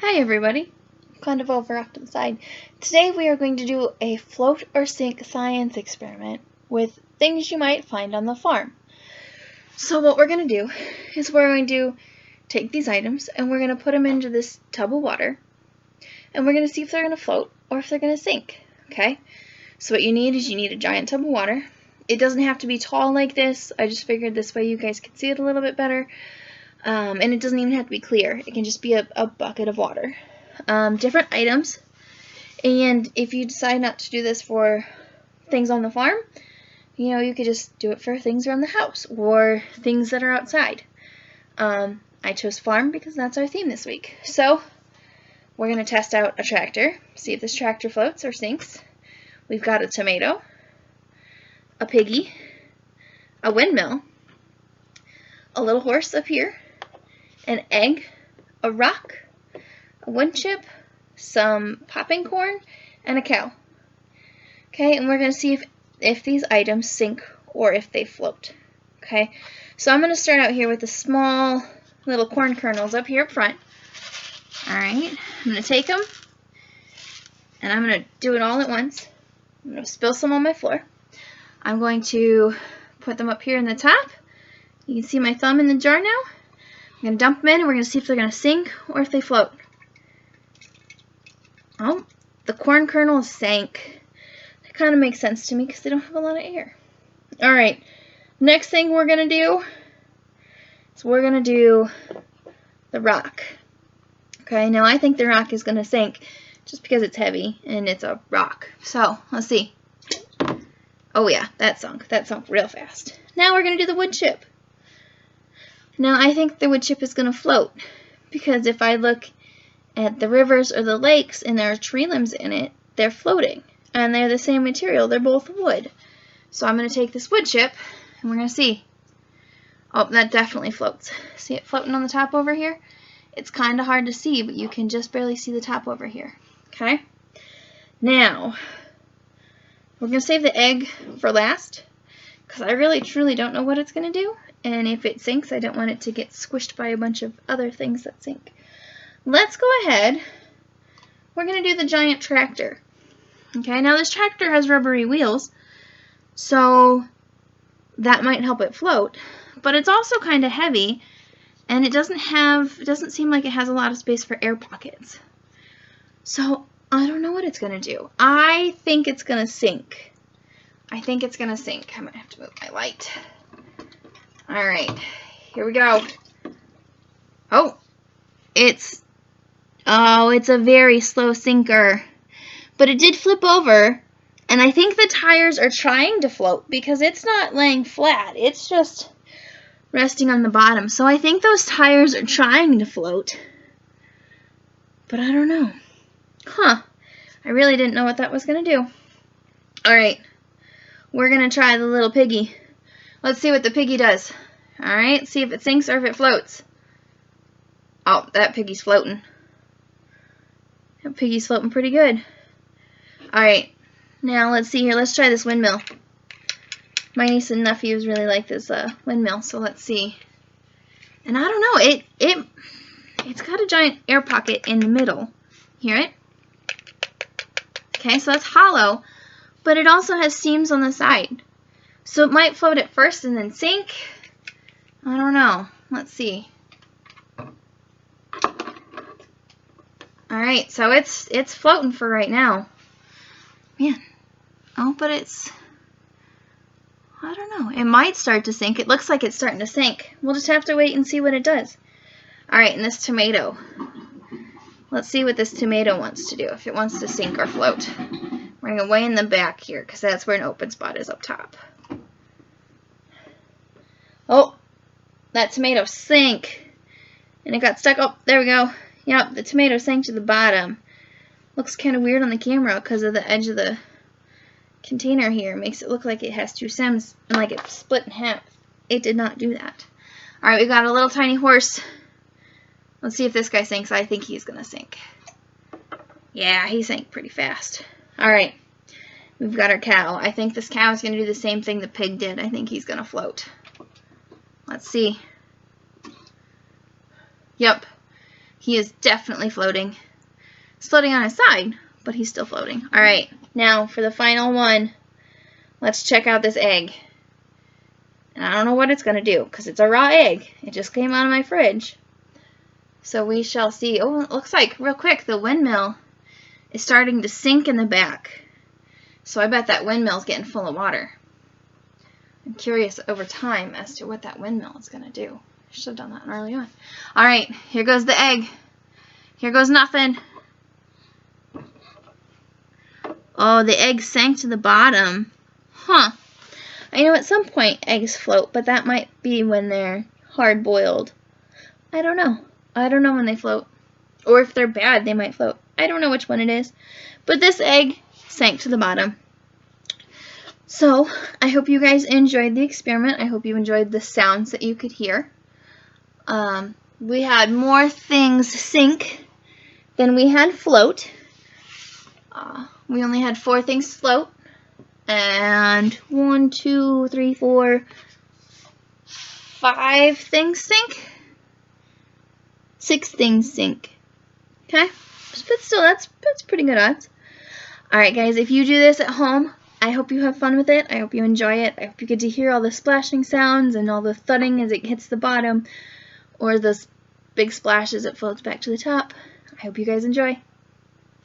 Hi everybody, kind of over off to the side. Today we are going to do a float or sink science experiment with things you might find on the farm. So what we're going to do is we're going to take these items and we're going to put them into this tub of water and we're going to see if they're going to float or if they're going to sink, okay? So what you need is a giant tub of water. It doesn't have to be tall like this. I just figured this way you guys could see it a little bit better. And it doesn't even have to be clear. It can just be a bucket of water. Different items. And if you decide not to do this for things on the farm, you could just do it for things around the house or things that are outside. I chose farm because that's our theme this week. So we're going to test out a tractor, see if this tractor floats or sinks. We've got a tomato, a piggy, a windmill, a little horse up here, an egg, a rock, a wood chip, some popping corn, and a cow. Okay, and we're going to see if these items sink or if they float. Okay, so I'm going to start out here with the small little corn kernels up here up front. Alright, I'm going to take them and I'm going to do it all at once. I'm going to spill some on my floor. I'm going to put them up here in the top. You can see my thumb in the jar now. I'm going to dump them in and we're going to see if they're going to sink or if they float. Oh, the corn kernels sank. That kind of makes sense to me because they don't have a lot of air. Alright, next thing we're going to do is we're going to do the rock. Okay, now I think the rock is going to sink just because it's heavy and it's a rock. So, let's see. Oh yeah, that sunk real fast. Now we're going to do the wood chip. Now I think the wood chip is going to float because if I look at the rivers or the lakes and there are tree limbs in it, they're floating and they're the same material. They're both wood. So I'm going to take this wood chip and we're going to see. Oh, that definitely floats. See it floating on the top over here? It's kind of hard to see, but you can just barely see the top over here. Okay? Now, we're going to save the egg for last because I really truly don't know what it's going to do. And if it sinks, I don't want it to get squished by a bunch of other things that sink. Let's go ahead. We're going to do the giant tractor. Okay, now this tractor has rubbery wheels, so that might help it float. But it's also kind of heavy, and it doesn't seem like it has a lot of space for air pockets. So I don't know what it's going to do. I think it's going to sink. I think it's going to sink. I might have to move my light. Alright, here we go. Oh, it's a very slow sinker. But it did flip over, and I think the tires are trying to float because it's not laying flat. It's just resting on the bottom. So I think those tires are trying to float. But I don't know. Huh. I really didn't know what that was going to do. Alright, we're going to try the little piggy. Let's see what the piggy does. Alright, see if it sinks or if it floats. Oh, that piggy's floating. That piggy's floating pretty good. Alright, now let's see here. Let's try this windmill. My niece and nephews really like this windmill, so let's see. And I don't know, it's got a giant air pocket in the middle. Hear it? Okay, so it's hollow, but it also has seams on the side. So it might float at first and then sink. I don't know. Let's see. Alright, so it's floating for right now. Man. Oh, but I don't know. It might start to sink. It looks like it's starting to sink. We'll just have to wait and see what it does. Alright, and this tomato. Let's see what this tomato wants to do, if it wants to sink or float. Bring it way in the back here, because that's where an open spot is up top. Oh, that tomato sank. And it got stuck. Oh, there we go. Yep, the tomato sank to the bottom. Looks kind of weird on the camera because of the edge of the container here. Makes it look like it has two stems and like it split in half. It did not do that. Alright, we got a little tiny horse. Let's see if this guy sinks. I think he's going to sink. Yeah, he sank pretty fast. Alright, we've got our cow. I think this cow is going to do the same thing the pig did. I think he's going to float. Let's see. Yep. He is definitely floating. He's floating on his side, but he's still floating. All right, now for the final one, let's check out this egg. And I don't know what it's going to do because it's a raw egg. It just came out of my fridge. So we shall see. Oh, it looks like, real quick, the windmill is starting to sink in the back. So I bet that windmill's getting full of water. I'm curious over time as to what that windmill is going to do. I should have done that early on. All right, here goes the egg. Here goes nothing. Oh, the egg sank to the bottom. Huh. I know at some point eggs float, but that might be when they're hard-boiled. I don't know. I don't know when they float. Or if they're bad, they might float. I don't know which one it is. But this egg sank to the bottom. So, I hope you guys enjoyed the experiment. I hope you enjoyed the sounds that you could hear. We had more things sink than we had float. We only had 4 things float. And 1, 2, 3, 4, 5 things sink. 6 things sink. Okay? But still, that's pretty good odds. Alright guys, if you do this at home, I hope you have fun with it. I hope you enjoy it. I hope you get to hear all the splashing sounds and all the thudding as it hits the bottom, or those big splashes as it floats back to the top. I hope you guys enjoy.